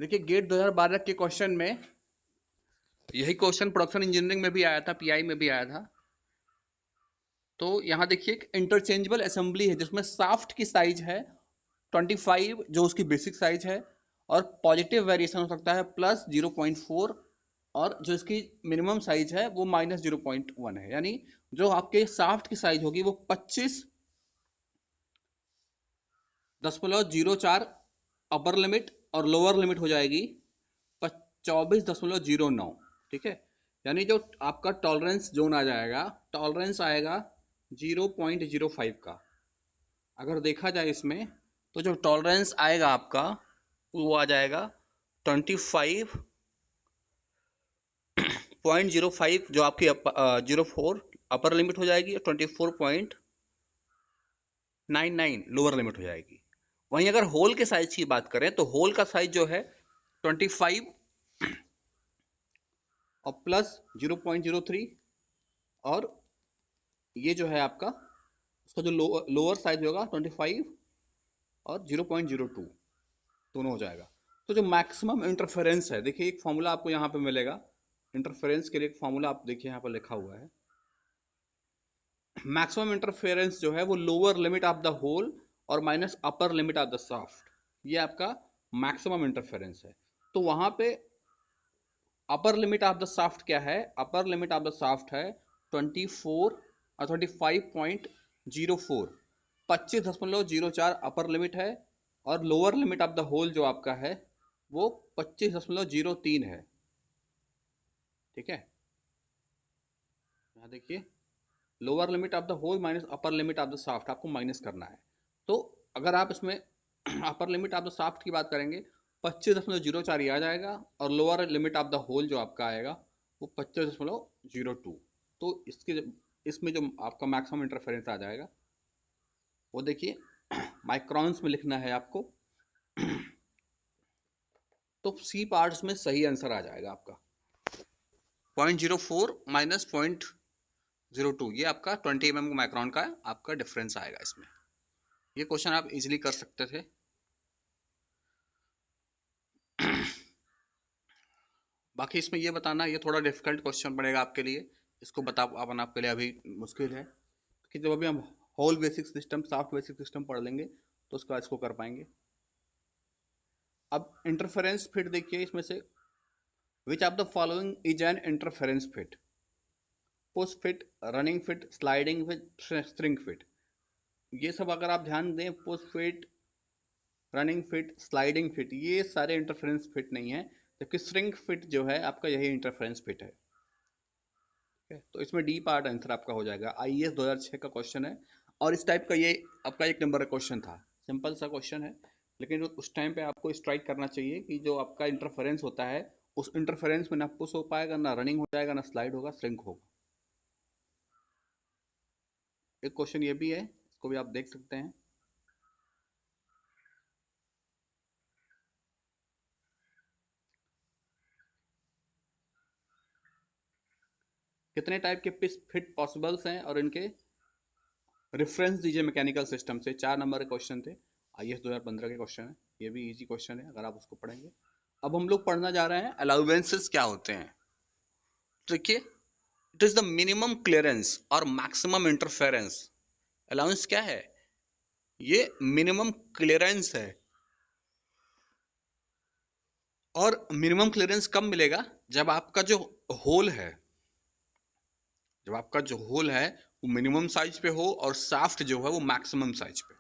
देखिए गेट 2012 के क्वेश्चन में यही क्वेश्चन प्रोडक्शन इंजीनियरिंग में भी आया था, पीआई में भी आया था। तो यहाँ देखिए एक इंटरचेंजेबल असेंबली है जिसमें शाफ्ट की साइज है 25 जो उसकी बेसिक साइज है, और पॉजिटिव वेरिएशन हो सकता है प्लस 0.4, और जो इसकी मिनिमम साइज है वो माइनस 0.1 है। यानी जो आपके शाफ्ट की साइज होगी वो 25.04 अपर लिमिट और लोअर लिमिट हो जाएगी 24.09। ठीक है, यानी जो आपका टॉलरेंस जोन आ जाएगा, टॉलरेंस आएगा 0.05 का। अगर देखा जाए इसमें तो जो टॉलरेंस आएगा आपका वो आ जाएगा 25.05, जो आपकी 04 अपर लिमिट हो जाएगी, और 24.99 लोअर लिमिट हो जाएगी। वहीं अगर होल के साइज की बात करें तो होल का साइज जो है 25 और प्लस 0.03, और ये जो है आपका उसका जो लोअर साइज होगा 25 और 0.02 दोनों हो जाएगा। तो जो मैक्सिमम इंटरफेरेंस है, देखिए एक फॉर्मूला आपको यहाँ पे मिलेगा इंटरफेरेंस के लिए, एक फॉर्मूला आप देखिए यहाँ पर लिखा हुआ है। मैक्सिमम इंटरफेरेंस जो है वो lower limit of the hole और minus upper limit of the shaft, ये आपका मैक्सिमम इंटरफेरेंस है। तो वहां पे upper limit of the shaft क्या है? Upper limit of the shaft है 24 और 25.04, 25.04 अपर लिमिट है, और lower limit of the hole जो आपका है वो 25.03 है। ठीक है, यहाँ देखिए lower limit of the hole minus upper limit of the shaft आपको माइनस करना है। तो अगर आप इसमें upper limit of the shaft की बात करेंगे 25.04 आ जाएगा, और lower limit of the hole जो आपका आएगा वो 25.02। तो इसके इसमें जो आपका मैक्सिमम इंटरफेरेंस आ जाएगा वो देखिए माइक्रॉन्स में लिखना है आपको। तो सी पार्ट्स में सही आंसर आ जाएगा आपका 0.04 माइनस 0.02, ये आपका 20 mm माइक्रॉन का आपका डिफरेंस आएगा इसमें। ये क्वेश्चन आप इजीली कर सकते थे। बाकी इसमें ये बताना, ये थोड़ा डिफिकल्ट क्वेश्चन पड़ेगा आपके लिए, इसको बता पाना आपके लिए अभी मुश्किल है, कि जब अभी हम hole basic system, shaft basic system पढ़ लेंगे तो उसका इसको कर पाएंगे। अब इंटरफेरेंस फिट देखिए, इसमें से which of the following is an interference fit? Push fit, running fit, sliding fit, string fit. ये सब अगर आप ध्यान दें, push fit, running fit, sliding fit, ये सारे इंटरफेरेंस फिट नहीं है, जबकि स्ट्रिंग फिट जो है आपका यही इंटरफेरेंस फिट है। तो इसमें डी पार्ट आंसर आपका हो जाएगा। आईएएस 2006 का क्वेश्चन है, और इस टाइप का ये आपका 1 नंबर का क्वेश्चन था। सिंपल सा क्वेश्चन है, लेकिन उस टाइम पे आपको स्ट्राइक करना चाहिए कि जो आपका इंटरफेरेंस होता है उस इंटरफेरेंस में ना पुश हो पाएगा, ना रनिंग हो जाएगा, ना स्लाइड होगा, श्रिंक होगा। एक क्वेश्चन ये भी है, इसको भी आप देख सकते हैं। कितने टाइप के फिट पॉसिबल्स हैं और इनके रेफरेंस दीजिए मैकेनिकल सिस्टम से। 4 नंबर के क्वेश्चन थे, आईएएस 2015 के क्वेश्चन है, ये भी इजी क्वेश्चन है अगर आप उसको पढ़ेंगे। अब हम लोग पढ़ना जा रहे हैं अलाउंसेस क्या होते हैं। देखिए it is the minimum clearance और मैक्सिमम इंटरफेरेंस। अलाउंस क्या है? ये मिनिमम क्लियरेंस है, और मिनिमम क्लियरेंस कब मिलेगा? जब आपका जो होल है, जब आपका जो होल है वो मिनिमम साइज पे हो और शाफ्ट जो है वो मैक्सिमम साइज पे।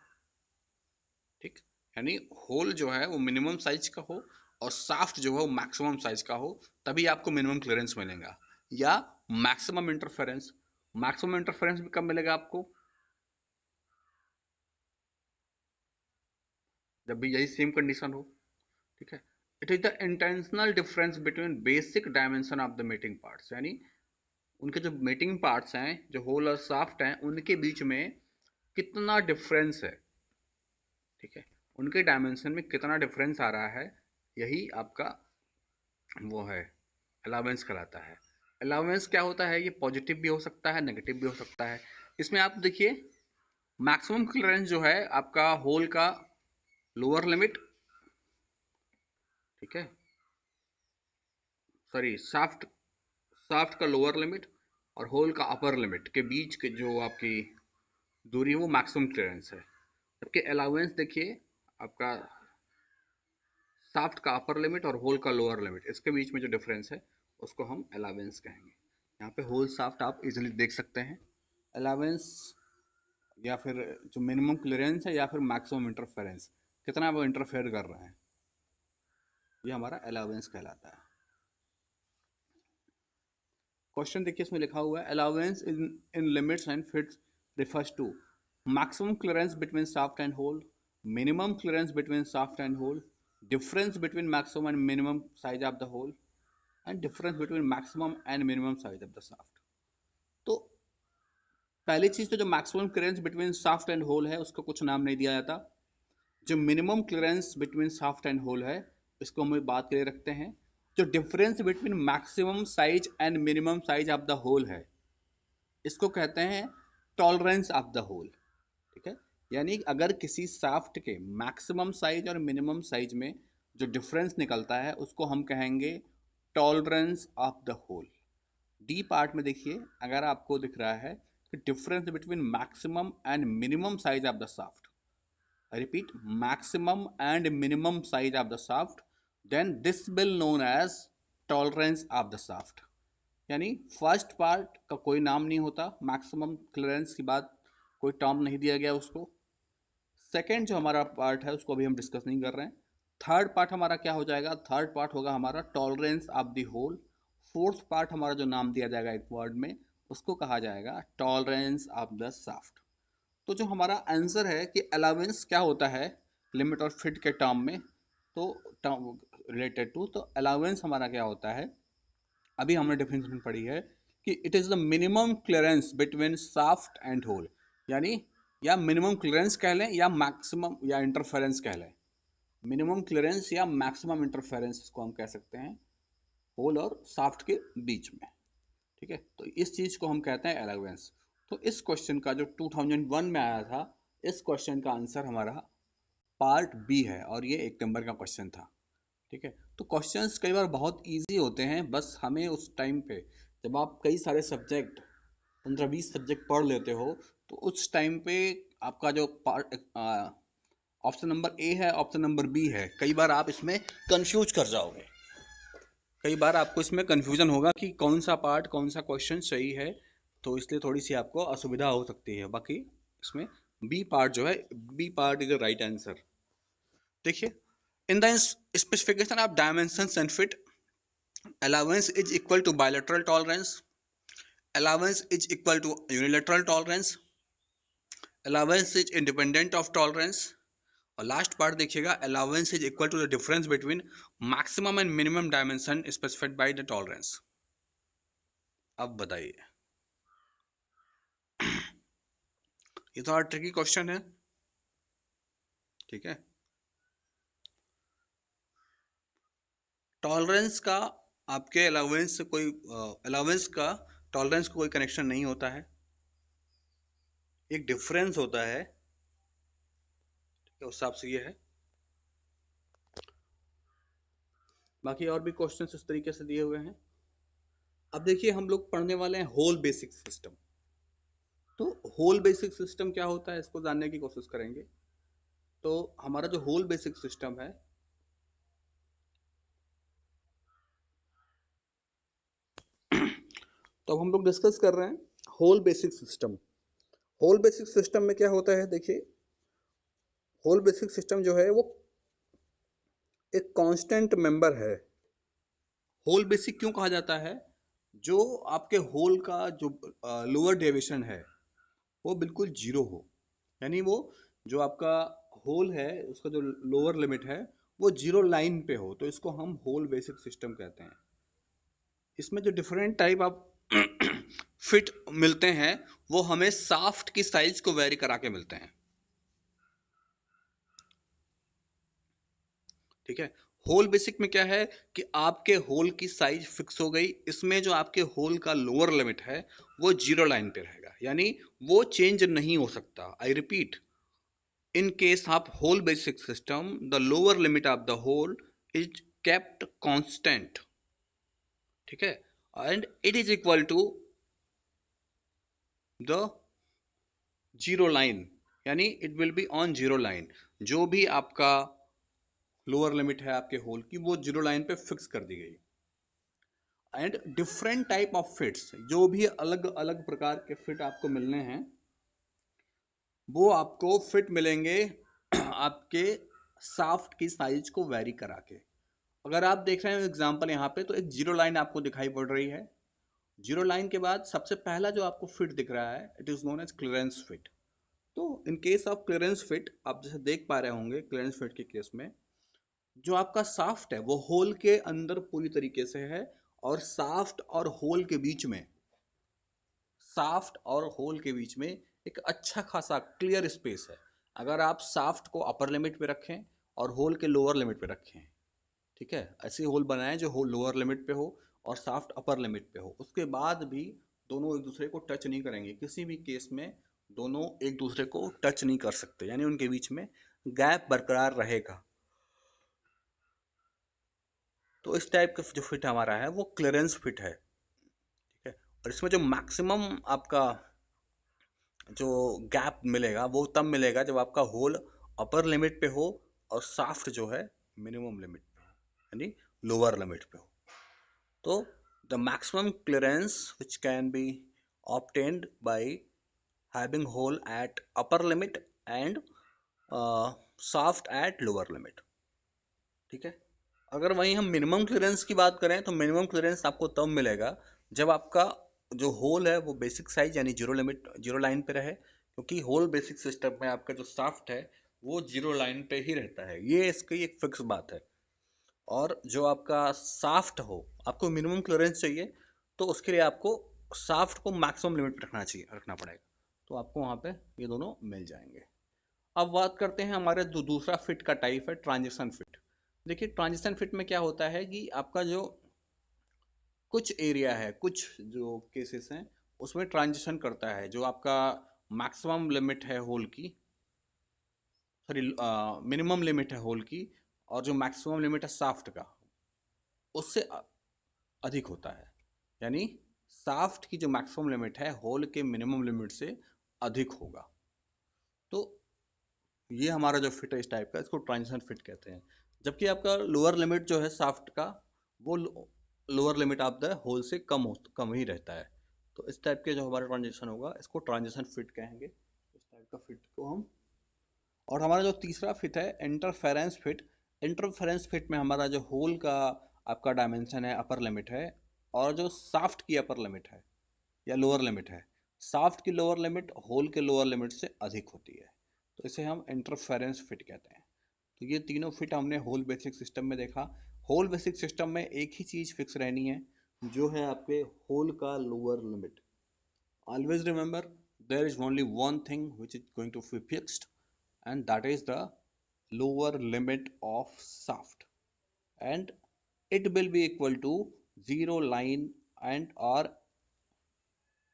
ठीक, यानी होल जो है वो मिनिमम साइज का हो और शाफ्ट जो है वो मैक्सिमम साइज का हो, तभी आपको मिनिमम क्लियरेंस मिलेगा। या मैक्सिमम इंटरफेरेंस, मैक्सिमम इंटरफेरेंस भी कब मिलेगा आपको? जब भी यही सेम कंडीशन हो। ठीक है, it is the intentional difference between basic dimension of the mating parts, यानी उनके जो मेटिंग पार्ट्स हैं, जो होल और शाफ्ट हैं, उनके बीच में कितना डिफरेंस है। ठीक है, उनके डायमेंशन में कितना डिफरेंस आ रहा है, यही आपका वो है अलाउंस कहलाता है। अलाउंस क्या होता है? ये पॉजिटिव भी हो सकता है, नेगेटिव भी हो सकता है। इसमें आप देखिए मैक्सिमम क्लियरेंस जो है आपका होल का लोअर लिमिट, ठीक ठीक है, सॉरी शाफ्ट शाफ्ट का लोअर लिमिट और होल का अपर लिमिट के बीच के जो आपकी दूरी है वो मैक्सिमम क्लियरेंस है। जबकि अलाउंस देखिए आपका शाफ्ट का अपर लिमिट और होल का लोअर लिमिट, इसके बीच में जो डिफरेंस है उसको हम अलाउंस कहेंगे। यहाँ पे होल शाफ्ट आप इजीली देख सकते हैं। अलाउंस या फिर जो मिनिमम क्लियरेंस है या फिर मैक्सिमम इंटरफेरेंस, कितना वो इंटरफेयर कर रहे हैं, ये हमारा अलाउंस कहलाता है। क्वेश्चन देखिए इसमें लिखा हुआ है allowance in limits and fits refers to maximum clearance between shaft and hole, minimum clearance between shaft and hole, difference between maximum and minimum size of the hole and difference between maximum and minimum size of the shaft। तो पहली चीज तो जो maximum clearance between shaft and hole है उसको कुछ नाम नहीं दिया जाता। जो minimum clearance between shaft and hole है इसको हम बात के लिए रखते हैं। जो difference between maximum size and minimum size of the hole है इसको कहते हैं टॉलरेंस ऑफ द होल। ठीक है, यानी अगर किसी शाफ्ट के मैक्सिमम साइज और मिनिमम साइज में जो डिफरेंस निकलता है उसको हम कहेंगे tolerance of the hole. D part में देखिए अगर आपको दिख रहा है कि difference between maximum and minimum size of the shaft, repeat maximum and minimum size of the shaft, then this will known as tolerance of the shaft. यानी first part का कोई नाम नहीं होता, मैक्सिमम क्लियरेंस की बात कोई टर्म नहीं दिया गया उसको। सेकेंड जो हमारा पार्ट है उसको अभी हम डिस्कस नहीं कर रहे हैं। थर्ड पार्ट हमारा क्या हो जाएगा, थर्ड पार्ट होगा हमारा tolerance of the hole. Fourth part हमारा जो नाम दिया जाएगा एक वर्ड में उसको कहा जाएगा टॉलरेंस ऑफ द शाफ्ट। तो जो हमारा आंसर है कि अलाउंस क्या होता है लिमिट और फिट के टर्म में, तो टर्म रिलेटेड टू, तो अलाउंस हमारा क्या होता है, अभी हमने डेफिनेशन पढ़ी है कि it is the minimum clearance between shaft and hole, यानी या मिनिमम क्लियरेंस कह लें या मैक्सिमम या इंटरफेरेंस कह लें, मिनिमम क्लियरेंस या मैक्सिमम इंटरफेरेंस इसको हम कह सकते हैं होल और शाफ्ट के बीच में। ठीक है, तो इस चीज को हम कहते हैं अलाउंस। तो इस क्वेश्चन का जो 2001 में आया था, इस क्वेश्चन का आंसर हमारा पार्ट बी है और ये 1 नंबर का क्वेश्चन था। ठीक है, तो क्वेश्चंस कई बार बहुत इजी होते हैं, बस हमें उस टाइम पे जब आप कई सारे सब्जेक्ट 15-20 सब्जेक्ट पढ़ लेते हो तो उस टाइम पे आपका जो पार्ट ऑप्शन नंबर ए है ऑप्शन नंबर बी है, कई बार आप इसमें कंफ्यूज कर जाओगे, कई बार आपको इसमें कंफ्यूजन होगा कि कौन सा पार्ट कौन सा क्वेश्चन सही है, तो इसलिए थोड़ी सी आपको असुविधा हो सकती है। बाकी इसमें बी पार्ट जो है, B part is the right answer. देखिए in the specification of dimensions and fit, allowance is equal to bilateral tolerance, allowance is equal to unilateral tolerance, allowance is independent of tolerance, और last part देखिएगा allowance is equal to the difference between maximum and minimum dimension specified by the tolerance। अब बताइए, ये थोड़ा tricky question है। ठीक है, tolerance का आपके अलाउंस से कोई अलाउंस का टॉलरेंस का कोई कनेक्शन नहीं होता है, एक डिफरेंस होता है, उस हिसाब से ये है। बाकी और भी क्वेश्चंस इस तरीके से दिए हुए हैं। अब देखिए हम लोग पढ़ने वाले हैं होल बेसिक सिस्टम। तो होल बेसिक सिस्टम क्या होता है इसको जानने की कोशिश करेंगे। तो हमारा जो होल बेसिक सिस्टम है, तो हम लोग डिस्कस कर रहे हैं hole basic system. Hole basic system में क्या होता है, देखिए होल बेसिक सिस्टम जो है वो एक कांस्टेंट मेंबर है। होल बेसिक क्यों कहा जाता है, जो आपके होल का जो लोअर डेविएशन है वो बिल्कुल जीरो हो, यानी वो जो आपका होल है उसका जो लोअर लिमिट है वो जीरो लाइन पे हो, तो इसको हम होल बेसिक सिस्टम कहते हैं। इसमें जो डिफरेंट टाइप ऑफ फिट मिलते हैं वो हमें शाफ्ट की साइज को वेरी करा के मिलते हैं। ठीक है, होल बेसिक में क्या है कि आपके होल की साइज फिक्स हो गई, इसमें जो आपके होल का लोअर लिमिट है वो जीरो लाइन पे रहेगा, यानी वो चेंज नहीं हो सकता। I repeat, in case of whole basic system the lower limit of the hole is kept constant, ठीक है, and it is equal to the zero line, यानी it will be on zero line. जो भी आपका lower limit है आपके whole की वो जीरो लाइन पे फिक्स कर दी गई। And different type of fits, जो भी अलग अलग प्रकार के फिट आपको मिलने हैं वो आपको फिट मिलेंगे आपके शाफ्ट की साइज को वेरी करा के। अगर आप देख रहे हैं एग्जांपल यहाँ पे, तो एक जीरो लाइन आपको दिखाई पड़ रही है। जीरो लाइन के बाद सबसे पहला जो आपको फिट दिख रहा है it is known as clearance fit. तो in case of clearance fit आप जैसे देख पा रहे होंगे, क्लियरेंस फिट के केस में जो आपका शाफ्ट है वो होल के अंदर पूरी तरीके से है, और शाफ्ट और होल के बीच में, शाफ्ट और होल के बीच में एक अच्छा खासा क्लियर स्पेस है। अगर आप शाफ्ट को अपर लिमिट पे रखें और होल के लोअर लिमिट पे रखें, ठीक है, ऐसे होल बनाएं जो होल लोअर लिमिट पे हो और शाफ्ट अपर लिमिट पे हो, उसके बाद भी दोनों एक दूसरे को टच नहीं करेंगे, किसी भी केस में दोनों एक दूसरे को टच नहीं कर सकते, यानी उनके बीच में गैप बरकरार रहेगा। तो इस टाइप का जो फिट हमारा है वो क्लियरेंस फिट है, ठीक है। और इसमें जो मैक्सिमम आपका जो गैप मिलेगा वो तब मिलेगा जब आपका होल अपर लिमिट पे हो और शाफ्ट जो है मिनिमम लिमिट पे हो, यानी लोअर लिमिट पे हो। तो the maximum clearance which can be obtained by having hole at upper limit and shaft at lower limit, ठीक है। अगर वहीं हम मिनिमम क्लियरेंस की बात करें तो मिनिमम क्लियरेंस आपको तब मिलेगा जब आपका जो होल है वो बेसिक साइज यानी जीरो लिमिट जीरो लाइन पे रहे, क्योंकि होल बेसिक सिस्टम में आपका जो शाफ्ट है वो जीरो लाइन पे ही रहता है, ये इसकी एक फिक्स बात है। और जो आपका शाफ्ट हो, आपको मिनिमम क्लियरेंस चाहिए तो उसके लिए आपको शाफ्ट को मैक्सिमम लिमिट रखना पड़ेगा, तो आपको वहाँ पे ये दोनों मिल जाएंगे। अब बात करते हैं हमारे दूसरा फिट का टाइप है ट्रांजिशन फिट। देखिए ट्रांजिशन फिट में क्या होता है कि आपका जो कुछ एरिया है, कुछ जो केसेस हैं उसमें ट्रांजिशन करता है, जो आपका मैक्सिमम लिमिट है होल की, सॉरी मिनिमम लिमिट है होल की, और जो मैक्सिमम लिमिट है शाफ्ट का उससे अधिक होता है, यानी शाफ्ट की जो मैक्सिमम लिमिट है होल के मिनिमम लिमिट से अधिक होगा। तो ये हमारा जो फिट है इस टाइप का, इसको ट्रांजिशन फिट कहते हैं। जबकि आपका लोअर लिमिट जो है शाफ्ट का वो lower limit of the hole से कम ही रहता है। तो इस टाइप के जो हमारा ट्रांजिशन होगा इसको ट्रांजिशन फिट कहेंगे, इस टाइप का फिट को हम। और हमारा जो तीसरा फिट है इंटरफेरेंस फिट। इंटरफेरेंस फिट में हमारा जो होल का आपका डायमेंशन है अपर लिमिट है, और जो शाफ्ट की अपर लिमिट है या लोअर लिमिट है, शाफ्ट की लोअर लिमिट होल के लोअर लिमिट से अधिक होती है, तो इसे हम इंटरफेरेंस फिट कहते हैं। तो ये तीनों फिट हमने होल बेसिक सिस्टम में देखा। होल बेसिक सिस्टम में एक ही चीज फिक्स रहनी है, जो है आपके होल का lower limit. Always remember there is only one thing which is going to be fixed, and that is the lower limit of shaft, and it will be equal to zero line, and or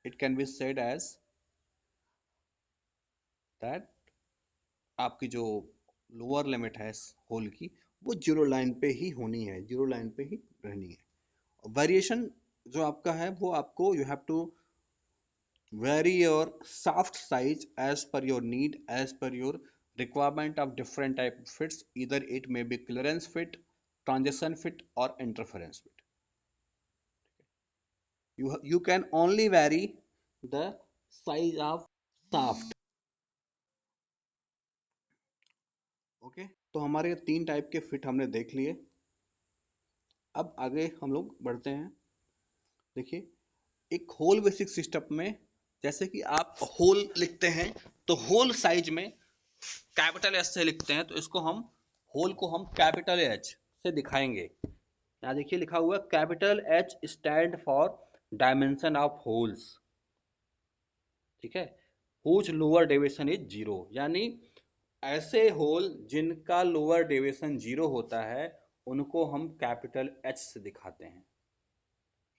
it can be said as that आपकी जो lower limit है whole की वो zero line पे ही होनी है, zero line पे ही रहनी है। वेरिएशन जो आपका है वो आपको you have to vary your shaft size as per your need, as per your requirement of different type of fits, either it may be clearance fit, transition fit or interference fit. You can only vary the size of shaft, okay. तो हमारे तीन type के fit हमने देख लिए। अब आगे हम लोग बढ़ते हैं। देखिए एक होल बेसिक सिस्टम में जैसे कि आप होल लिखते हैं तो होल साइज में कैपिटल एस से लिखते हैं, तो इसको हम होल को हम कैपिटल एच से दिखाएंगे। यहाँ देखिए लिखा हुआ capital H stand for dimension of holes, ठीक है, whose lower deviation is zero, यानी ऐसे होल जिनका लोअर डेविएशन जीरो होता है उनको हम कैपिटल एच से दिखाते हैं।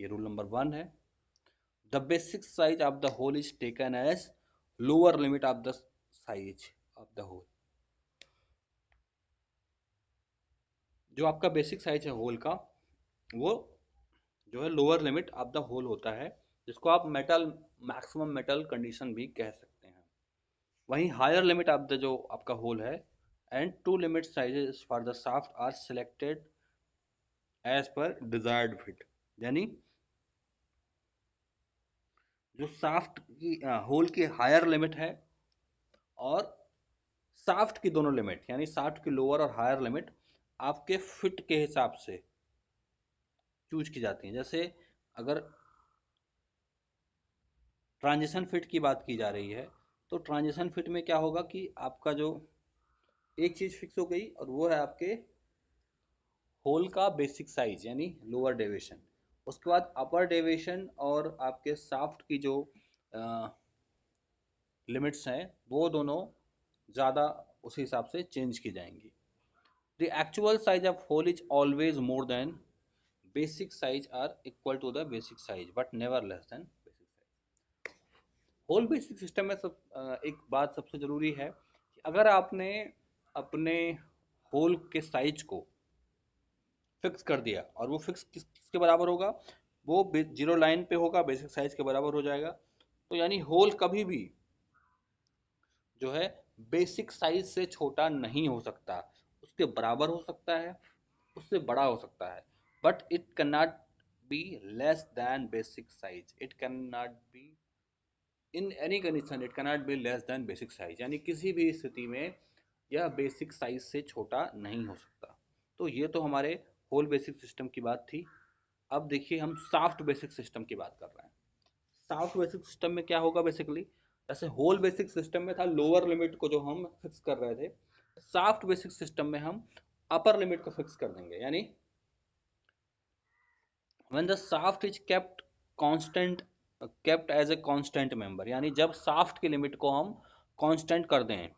ये रूल नंबर 1 है। The basic size of the hole is taken as lower limit of the size of the hole. जो आपका बेसिक साइज है होल का, वो जो है lower limit of the hole होता है, जिसको आप मेटल मैक्सिमम मेटल कंडीशन भी कह सकते हैं। वहीं हायर लिमिट ऑफ द जो आपका होल है, and two limit sizes for the shaft are selected as per desired fit. यानी जो शाफ्ट की होल की हायर लिमिट है और शाफ्ट की दोनों लिमिट, यानी शाफ्ट की लोअर और हायर लिमिट आपके फिट के हिसाब से चूज की जाती हैं। जैसे अगर ट्रांजिशन फिट की बात की जा रही है, तो ट्रांजिशन फिट में क्या होगा कि आपका जो एक चीज फिक्स हो गई, और वो है आपके होल का बेसिक साइज यानी लोअर डेविएशन। उसके बाद अपर डेविएशन और आपके शाफ्ट की जो लिमिट्स हैं, वो दोनों ज़्यादा उस हिसाब से चेंज की जाएंगी। The actual size of hole is always more than basic size or equal to the basic size but never less than basic size. Hole basic system में एक बात सबसे ज़रूरी है कि अगर आपने अपने होल के साइज को फिक्स कर दिया, और वो फिक्स किसके बराबर होगा, वो जीरो लाइन पे होगा, बेसिक साइज के बराबर हो जाएगा। तो यानी होल कभी भी जो है बेसिक साइज से छोटा नहीं हो सकता, उसके बराबर हो सकता है, उससे बड़ा हो सकता है, but it can not be less than basic size. It can not be in any condition, it can not be less than basic size, यानी किसी भी स्थिति में यह बेसिक साइज से छोटा नहीं हो सकता। तो ये तो हमारे होल बेसिक सिस्टम की बात थी। अब देखिए हम सॉफ्ट बेसिक सिस्टम की बात कर रहे हैं। सॉफ्ट बेसिक सिस्टम में क्या होगा बेसिकली, जैसे होल बेसिक सिस्टम में था लोअर लिमिट को जो हम फिक्स कर रहे थे, सॉफ्ट बेसिक सिस्टम में हम अपर लिमिट को फिक्स कर देंगे। यानी when the shaft is kept constant, kept as a constant member, यानी जब शाफ्ट की लिमिट को हम कांस्टेंट कर दें,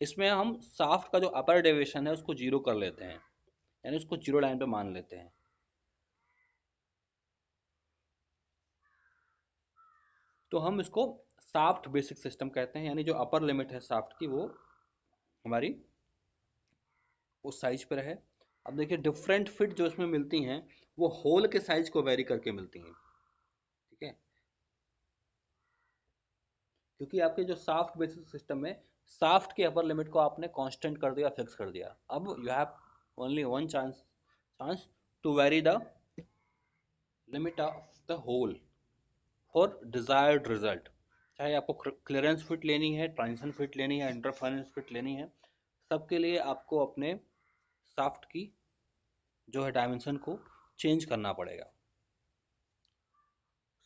इसमें हम शाफ्ट का जो अपर डेविएशन है उसको जीरो कर लेते हैं, यानी उसको जीरो लाइन पे मान लेते हैं। तो हम इसको शाफ्ट बेसिक सिस्टम कहते हैं, यानी जो अपर लिमिट है शाफ्ट की, वो हमारी उस साइज पर है। अब देखिए डिफरेंट फिट जो इसमें मिलती हैं, वो होल के साइज को वेरी करके मिलती हैं। ठीक है, क्योंकि आपके जो शाफ्ट बेसिस सिस्टम में शाफ्ट की अपर लिमिट को आपने कांस्टेंट कर दिया, फिक्स कर दिया। अब you have only one chance to vary the limit of the hole for desired result. चाहे आपको क्लियरेंस फिट लेनी है, ट्रांजिशन फिट लेनी है, इंटरफेरेंस फिट लेनी है, सबके लिए आपको अपने शाफ्ट की जो है डायमेंशन को चेंज करना पड़ेगा।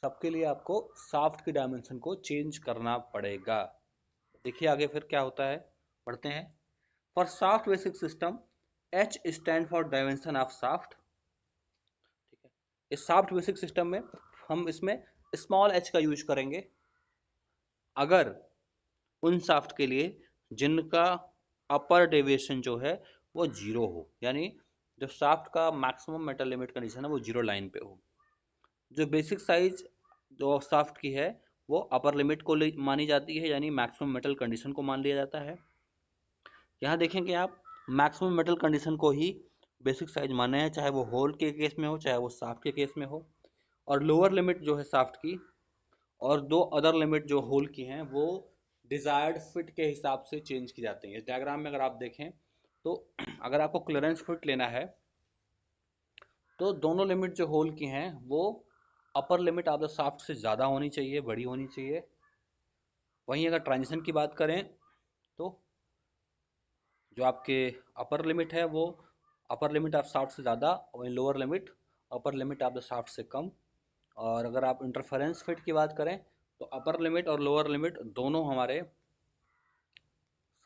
सबके लिए आपको शाफ्ट की डायमेंशन को चेंज करना पड़ेगा। देखिए आगे फिर क्या होता है, पढ़ते हैं। For shaft basic system, H stand for dimension of shaft. ठीक है, इस शाफ्ट बेसिक सिस्टम में हम इसमें स्मॉल एच का यूज करेंगे अगर उन शाफ्ट के लिए जिनका अपर डेविएशन जो है वो जीरो हो, यानी जो शाफ्ट का मैक्सिमम मेटल लिमिट कंडीशन है वो जीरो लाइन पे हो। जो बेसिक साइज जो शाफ्ट की है वो अपर लिमिट को मानी जाती है, यानी मैक्सिमम मेटल कंडीशन को मान लिया जाता है। यहाँ देखेंगे आप, मैक्सिमम मेटल कंडीशन को ही बेसिक साइज माने हैं, चाहे वो होल के केस में हो चाहे वो शाफ्ट के केस में हो। और लोअर लिमिट जो है शाफ्ट की, और दो अदर लिमिट जो होल की हैं, वो डिजायर्ड फिट के हिसाब से चेंज की जाती हैं। इस डायग्राम में अगर आप देखें तो अगर आपको क्लियरेंस फिट लेना है, तो दोनों लिमिट जो होल की हैं वो अपर लिमिट ऑफ द शाफ्ट से ज़्यादा होनी चाहिए, बड़ी होनी चाहिए। वहीं अगर ट्रांजिशन की बात करें, तो जो आपके अपर लिमिट है वो अपर लिमिट ऑफ शाफ्ट से ज़्यादा, वहीं lower limit upper limit of the shaft से कम। और अगर आप इंटरफेरेंस फिट की बात करें, तो अपर लिमिट और लोअर लिमिट दोनों हमारे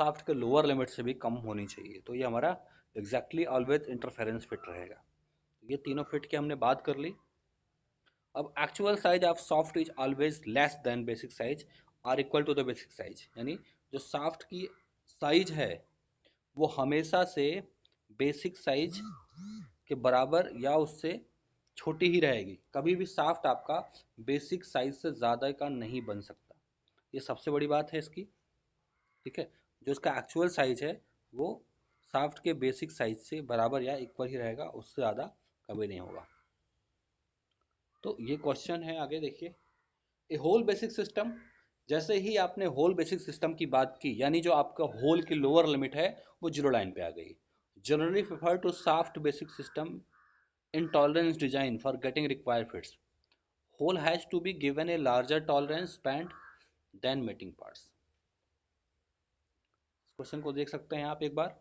शाफ्ट के लोअर लिमिट से भी कम होनी चाहिए। तो ये हमारा एग्जैक्टली ऑलवेज इंटरफेरेंस फिट रहेगा। ये तीनों फिट की हमने बात कर ली। अब actual size of shaft is always less than basic size or equal to the basic size, यानी जो शाफ्ट की साइज है वो हमेशा से बेसिक साइज के बराबर या उससे छोटी ही रहेगी। कभी भी शाफ्ट आपका बेसिक साइज से ज़्यादा का नहीं बन सकता। ये सबसे बड़ी बात है इसकी। ठीक है, जो इसका एक्चुअल साइज है वो शाफ्ट के बेसिक साइज से बराबर या इक्वल ही रहेगा, उससे ज़्यादा कभी नहीं होगा। तो ये क्वेश्चन है, आगे देखिए। ए होल बेसिक सिस्टम, जैसे ही आपने होल बेसिक सिस्टम की बात की, यानी जो आपका होल की लोअर लिमिट है वो जीरो लाइन पे आ गई। Generally prefer to shaft basic system in tolerance design for getting required fits. Hole has to be given a larger tolerance band than mating parts. Question को देख सकते हैं आप एक बार।